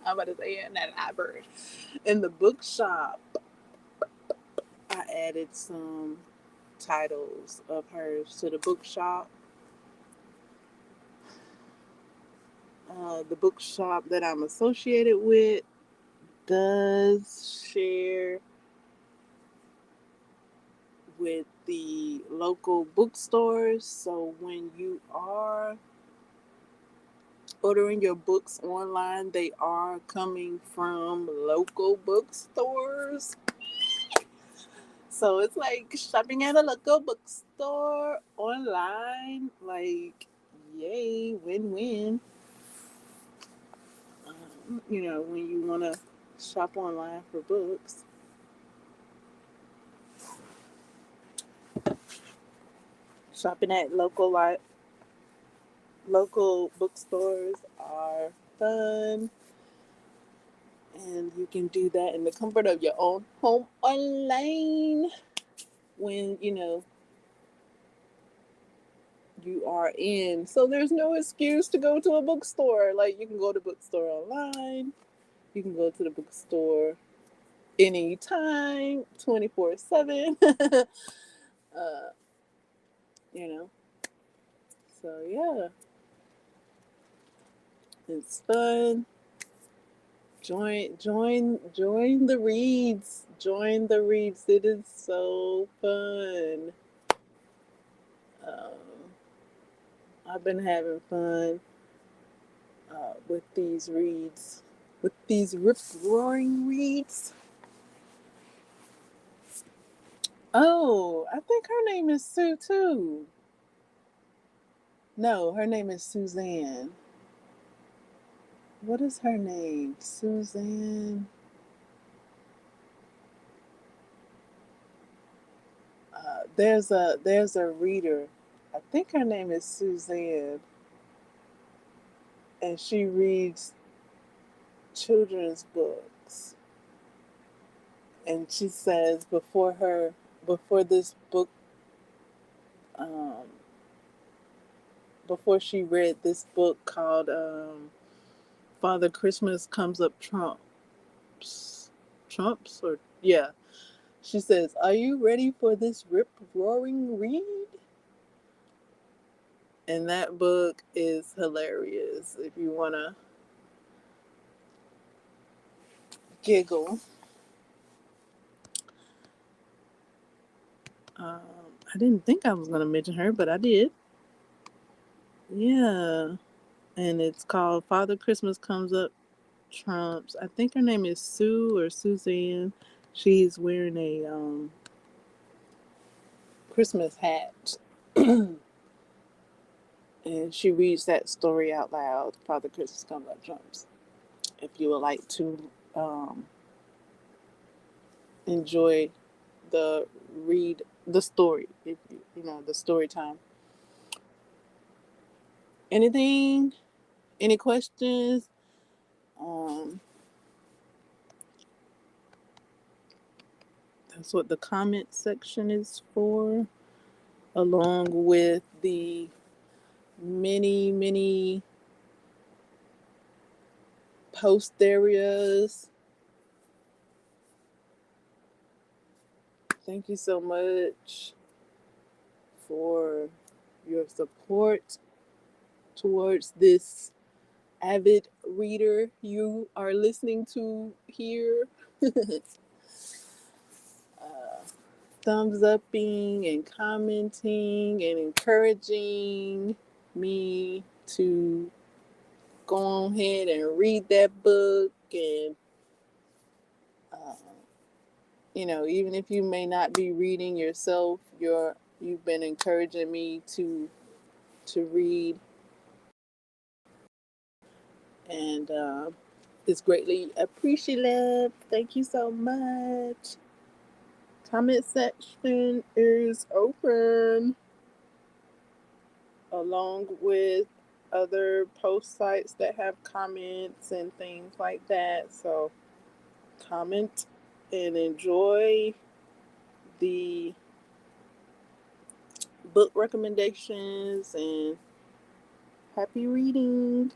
I'm about to say in that library. In the bookshop, I added some titles of hers to the bookshop. The bookshop that I'm associated with does share with the local bookstores. So when you are ordering your books online, they are coming from local bookstores. So it's like shopping at a local bookstore online. Like, yay, win win. When you want to shop online for books, shopping at local bookstores are fun, and you can do that in the comfort of your own home online when you are in. So there's no excuse to go to a bookstore. Like, you can go to the bookstore online, you can go to the bookstore anytime, 24/7. You know. So yeah, it's fun. Join the reads. Join the reads. It is so fun. Um, I've been having fun with these reads, with these rip roaring reads. Oh, I think her name is Sue too. No, her name is Suzanne. What is her name? Suzanne. There's a reader. I think her name is Suzanne, and she reads children's books. And she says before this book, um, before she read this book called Father Christmas Comes Up Trumps, or yeah. She says, "Are you ready for this rip roaring read?" And that book is hilarious if you want to giggle. Um, I didn't think I was going to mention her, but I did. Yeah. And it's called Father Christmas Comes Up Trumps. I think her name is Sue or Suzanne. She's wearing a Christmas hat. And she reads that story out loud, Father Christmas Comes Up Trumps. If you would like to um, enjoy the read the story, if you know the story time. Anything? Any questions? Um, that's what the comment section is for, along with the many post areas. Thank you so much for your support towards this avid reader you are listening to here. uh, Thumbs upping and commenting and encouraging me to go on ahead and read that book. And uh, even if you may not be reading yourself, you've been encouraging me to read, and it's greatly appreciated. Thank you so much. Comment section is open, along with other post sites that have comments and things like that. So comment and enjoy the book recommendations, and happy reading.